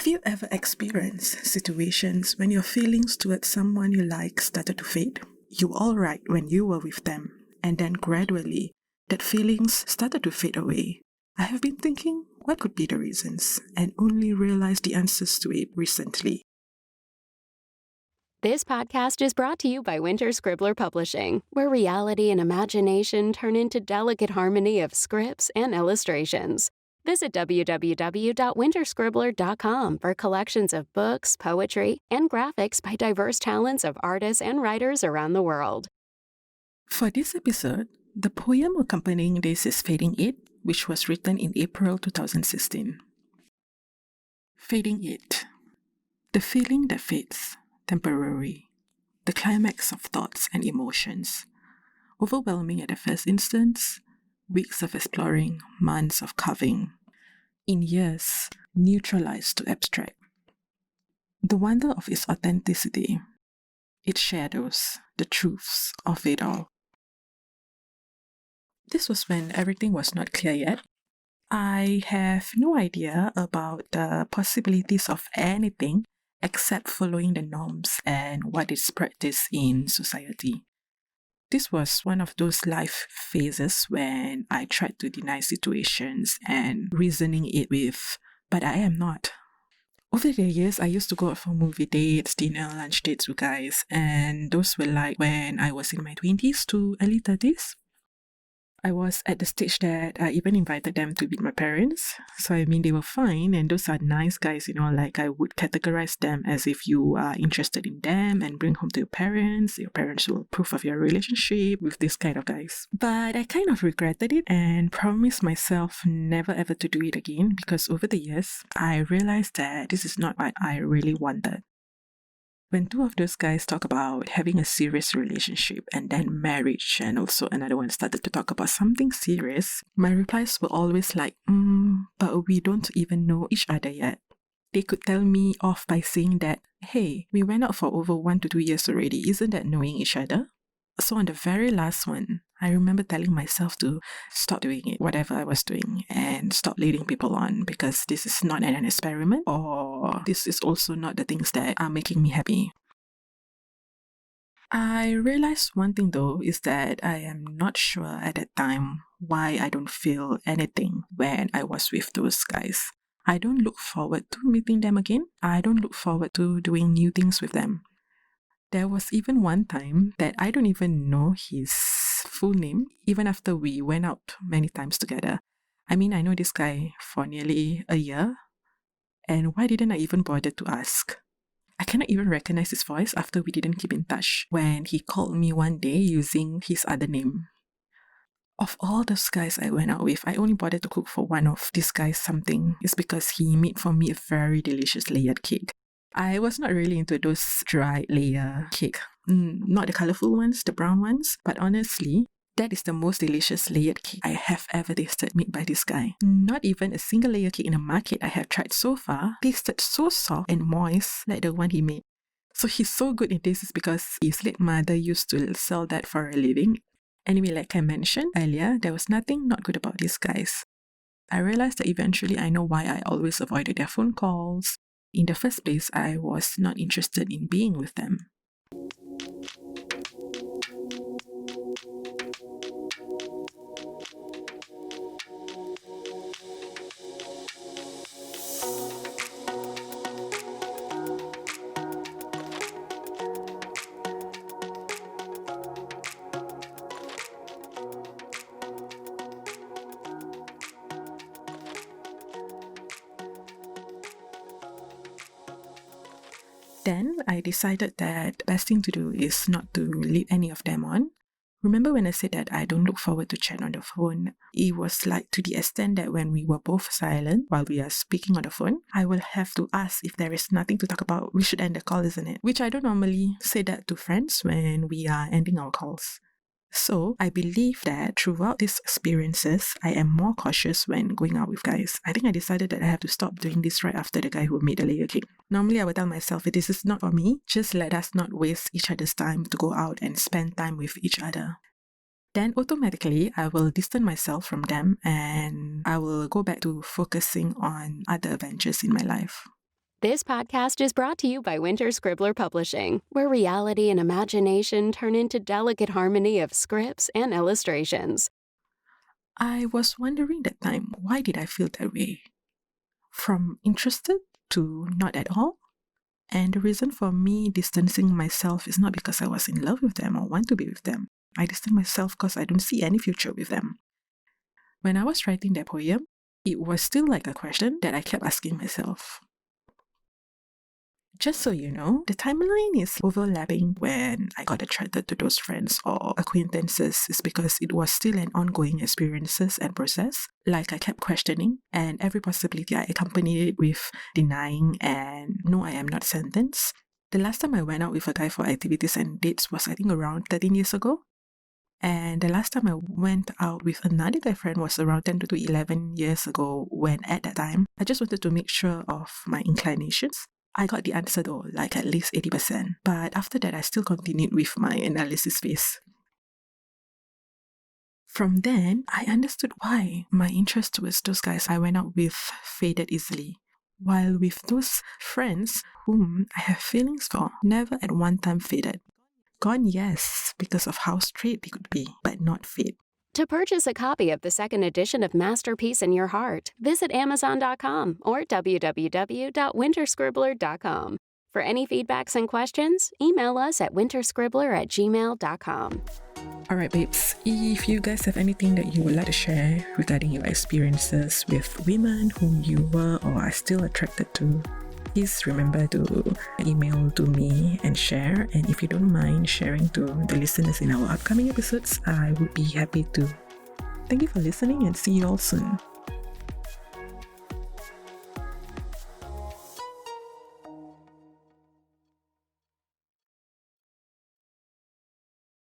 Have you ever experienced situations when your feelings towards someone you like started to fade? You were all right when you were with them, and then gradually, that feelings started to fade away. I have been thinking, what could be the reasons, and only realized the answers to it recently. This podcast is brought to you by Scribbler Publishing, where reality and imagination turn into delicate harmony of scripts and illustrations. Visit www.winterscribbler.com for collections of books, poetry, and graphics by diverse talents of artists and writers around the world. For this episode, the poem accompanying this is Fading It, which was written in April 2016. Fading It. The feeling that fades, temporary. The climax of thoughts and emotions. Overwhelming at the first instance, weeks of exploring, months of carving. In years, neutralized to abstract. The wonder of its authenticity, its shadows, the truths of it all. This was when everything was not clear yet. I have no idea about the possibilities of anything except following the norms and what is practiced in society. This was one of those life phases when I tried to deny situations and reasoning it with, but I am not. Over the years, I used to go out for movie dates, dinner, lunch dates with guys, and those were like when I was in my 20s to early 30s. I was at the stage that I even invited them to meet my parents. So they were fine, and those are nice guys, like I would categorize them as if you are interested in them and bring home to your parents. Your parents will approve of your relationship with this kind of guys. But I kind of regretted it and promised myself never ever to do it again because over the years, I realized that this is not what I really wanted. When two of those guys talk about having a serious relationship and then marriage, and also another one started to talk about something serious, my replies were always like, but we don't even know each other yet. They could tell me off by saying that, hey, we went out for over 1 to 2 years already, isn't that knowing each other? So on the very last one, I remember telling myself to stop doing it, whatever I was doing, and stop leading people on because this is not an experiment or this is also not the things that are making me happy. I realized one thing though is that I am not sure at that time why I don't feel anything when I was with those guys. I don't look forward to meeting them again. I don't look forward to doing new things with them. There was even one time that I don't even know his full name, even after we went out many times together. I know this guy for nearly a year, and why didn't I even bother to ask? I cannot even recognize his voice after we didn't keep in touch when he called me one day using his other name. Of all those guys I went out with, I only bothered to cook for one of these guys something. It's because he made for me a very delicious layered cake. I was not really into those dry layer cake. Not the colorful ones, the brown ones. But honestly, that is the most delicious layered cake I have ever tasted made by this guy. Not even a single layer cake in the market I have tried so far tasted so soft and moist like the one he made. So he's so good in this is because his late mother used to sell that for a living. Anyway, like I mentioned earlier, there was nothing not good about these guys. I realized that eventually I know why I always avoided their phone calls. In the first place, I was not interested in being with them. Then I decided that the best thing to do is not to lead any of them on. Remember when I said that I don't look forward to chat on the phone? It was like to the extent that when we were both silent while we are speaking on the phone, I will have to ask if there is nothing to talk about. We should end the call, isn't it? Which I don't normally say that to friends when we are ending our calls. So I believe that throughout these experiences, I am more cautious when going out with guys. I think I decided that I have to stop doing this right after the guy who made the layer cake. Normally I would tell myself, if this is not for me, just let us not waste each other's time to go out and spend time with each other. Then automatically I will distance myself from them and I will go back to focusing on other adventures in my life. This podcast is brought to you by Scribbler Publishing, where reality and imagination turn into delicate harmony of scripts and illustrations. I was wondering that time, why did I feel that way? From interested to not at all? And the reason for me distancing myself is not because I was in love with them or want to be with them. I distance myself because I don't see any future with them. When I was writing that poem, it was still like a question that I kept asking myself. Just so you know, the timeline is overlapping when I got attracted to those friends or acquaintances is because it was still an ongoing experiences and process. Like I kept questioning, and every possibility I accompanied it with denying and no, I am not sentenced. The last time I went out with a guy for activities and dates was I think around 13 years ago. And the last time I went out with another guy friend was around 10 to 11 years ago when at that time, I just wanted to make sure of my inclinations. I got the answer though, like at least 80%. But after that, I still continued with my analysis phase. From then, I understood why my interest towards those guys I went out with faded easily. While with those friends whom I have feelings for, never at one time faded. Gone, yes, because of how straight they could be, but not fade. To purchase a copy of the second edition of Masterpiece in Your Heart, visit Amazon.com or www.winterscribbler.com. For any feedbacks and questions, email us at winterscribbler@gmail.com. Alright babes, if you guys have anything that you would like to share regarding your experiences with women whom you were or are still attracted to, please remember to email to me and share. And if you don't mind sharing to the listeners in our upcoming episodes, I would be happy to. Thank you for listening and see you all soon.